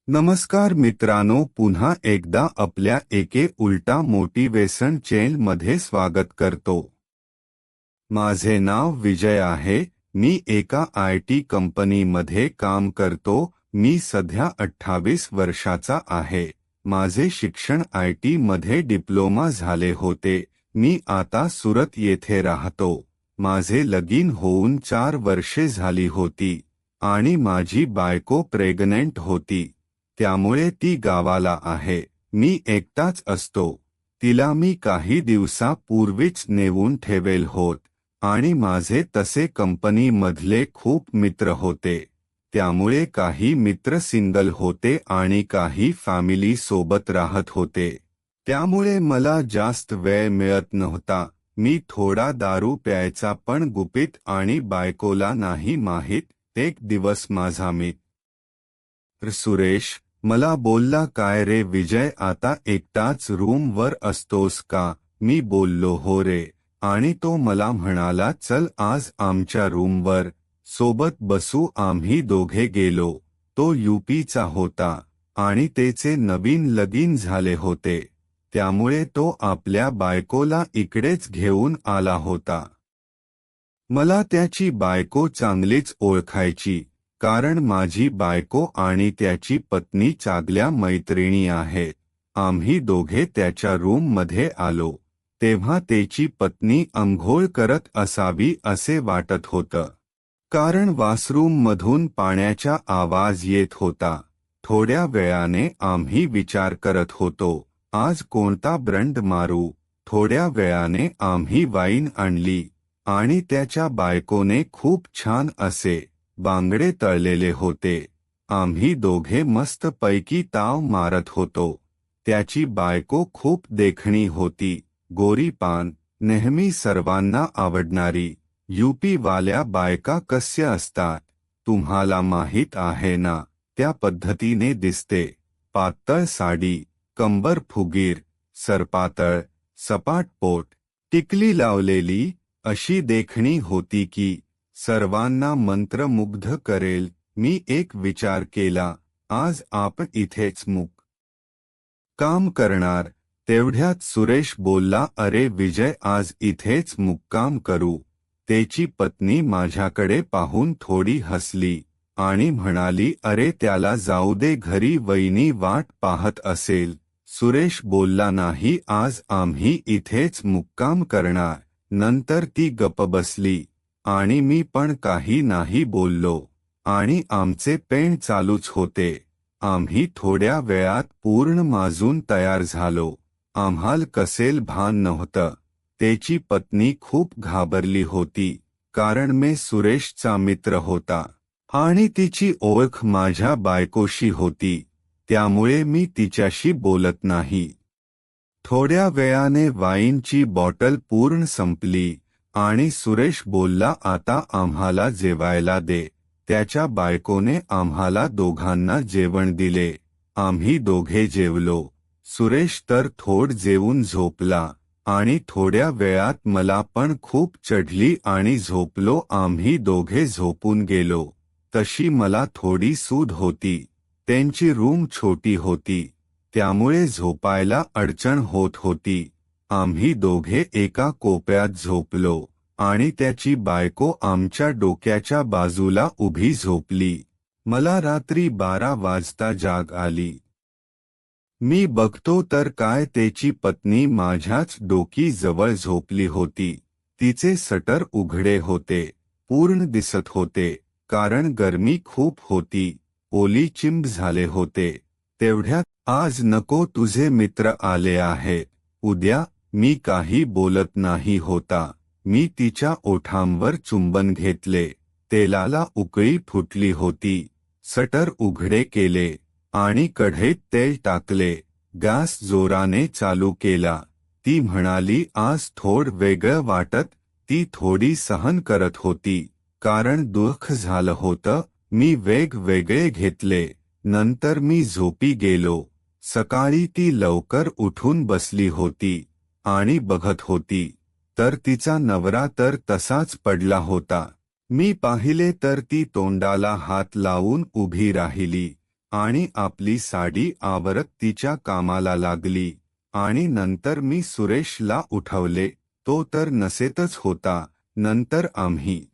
नमस्कार मित्रांनो, पुन्हा एकदा आपल्या एके उलटा मोटिवेशन चॅनल मध्ये स्वागत करतो। माझे नाव विजय आहे। मी एका IT कंपनीमध्ये काम करतो। मी सध्या 28 वर्षाचा आहे। माझे शिक्षण IT मध्ये डिप्लोमा झाले होते। मी आता सुरत येथे राहतो। माझे लगीन होऊन 4 वर्षे झाली होती आणि माझी बायको प्रेग्नंट होती। त्यामुळे ती गावाला आहे। मी एकटाच असतो। तिला मी काही दिवसापूर्वीच नेऊन ठेवेल होत आणि माझे तसे कंपनीमधले खूप मित्र होते। त्यामुळे काही मित्र सिंगल होते आणि काही फॅमिली सोबत राहत होते। त्यामुळे मला जास्त वेळ मिळत नव्हता। मी थोडा दारू प्यायचा, पण गुपित आणि बायकोला नाही माहित। एक दिवस माझा मित्र सुरेश मला बोलला, काय रे विजय, आता एकटाच रूमवर असतोस का? मी बोललो, हो रे। आणि तो मला म्हणाला, चल आज आमच्या रूमवर सोबत बसू। आम्ही दोघे गेलो। तो UPचा होता आणि त्याचे नवीन लगीन झाले होते। त्यामुळे तो आपल्या बायकोला इकडेच घेऊन आला होता। मला त्याची बायको चांगलीच ओळखायची, कारण माझी बायको आणि त्याची पत्नी चांगल्या मैत्रिणी आहेत। आम्ही दोघे त्याच्या रूममध्ये आलो तेव्हा त्याची पत्नी अंघोळ करत असावी असे वाटत होतं, कारण वॉशरूममधून पाण्याचा आवाज येत होता। थोड्या वेळाने आम्ही विचार करत होतो, आज कोणता ब्रँड मारू। थोड्या वेळाने आम्ही वाईन आणली आणि त्याच्या बायकोने खूप छान असे बांगडे तळलेले होते। आम्ही दोघे मस्त पैकी ताव मारत होतो। त्याची बायको खूप देखणी होती, गोरी पान, नेहमी सर्वांना आवडणारी। UP वाल्या बायका कशा असतात तुम्हाला माहित आहे ना, त्या पद्धतीने दिसते। पातळ साडी, कंबर फुगीर, सरपातळ, सपाट पोट, टिकली लावलेली, अशी देखणी होती की सर्वांना मंत्रमुग्ध करेल। मी एक विचार केला, आज आपण इथेच मुक्काम करणार। तेवढ्यात सुरेश बोलला, अरे विजय, आज इथेच मुक्काम करू। त्याची पत्नी माझ्याकडे पाहून थोडी हसली आणि म्हणाली, अरे त्याला जाऊ दे, घरी वहिनी वाट पाहत असेल। सुरेश बोलला, नाही, आज आम्ही इथेच मुक्काम करणार। नंतर ती गप्प बसली आणि मी पण काही नाही बोललो आणि आमचे पेन चालूच होते। आम्ही थोड्या वेळात पूर्ण माजून तयार झालो। आम्हाला कसेल भान नव्हतं। त्याची पत्नी खूप घाबरली होती, कारण मी सुरेशचा मित्र होता आणि तिची ओळख माझ्या बायकोशी होती। त्यामुळे मी तिच्याशी बोलत नाही। थोड्या वेळाने वाईनची बॉटल पूर्ण संपली आणि सुरेश बोलला, आता आम्हाला जेवायला दे। त्याच्या बायकोने आम्हाला दोघांना जेवण दिले। आम्ही दोघे जेवलो। सुरेश तर थोड जेवून झोपला आणि थोड्या वेळात मला पण खूप चढली आणि झोपलो। आम्ही दोघे झोपून गेलो। तशी मला थोडी सूध होती। त्यांची रूम छोटी होती, त्यामुळे झोपायला अडचण होत होती। आम्ही दोघे एका कोपऱ्यात झोपलो आणि त्याची बायको आमच्या डोक्याच्या बाजूला उभी झोपली। मला रात्री 12 वाजता जाग आली। मी बघतो तर काय, त्याची पत्नी माझ्याच डोकीजवळ झोपली होती। तिचे शटर उघडे होते, पूर्ण दिसत होते, कारण गरमी खूप होती, ओली चिंब झाले होते। तेवढ्यात, आज नको, तुझे मित्र आले आहेत उद्या। मी काही बोलत नाही होता। मी तिच्या ओठांवर चुंबन घेतले। तेलाला उकळी फुटली होती। शटर उघडे केले आणि कढईत तेल टाकले। गॅस जोराने चालू केला। ती म्हणाली, आज थोड वेगळं वाटत। ती थोडी सहन करत होती, कारण दुःख झालं होतं। मी वेगवेगळे घेतले। नंतर मी झोपी गेलो। सकाळी ती लवकर उठून बसली होती आणि बघत होती, तर तिचा नवरा तर तसाच पडला होता। मी पाहिले तर ती तोंडाला हात लावून उभी राहिली आणि आपली साडी आवरत तिच्या कामाला लागली आणि नंतर मी सुरेशला उठवले, तो तर नशेतच होता. नंतर आम्ही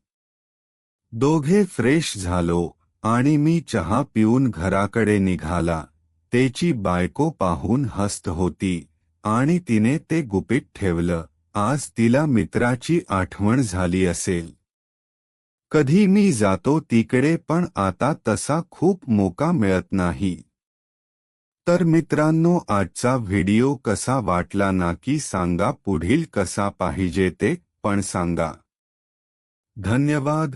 दोघे फ्रेश झालो आणि मी चहा पिऊन घराकडे निघाला. त्याची बायको पाहून हसत होती आणि तिने ते गुपित ठेवलं. आज तिला मित्राची आठवण झाली असेल. कधी मी जातो तिकडे पण आता तसा खूप मोका मिळत नाही. तर मित्रांनो, आजचा व्हिडिओ कसा वाटला नक्की सांगा. पुढील कसा पाहिजे ते पण सांगा. धन्यवाद.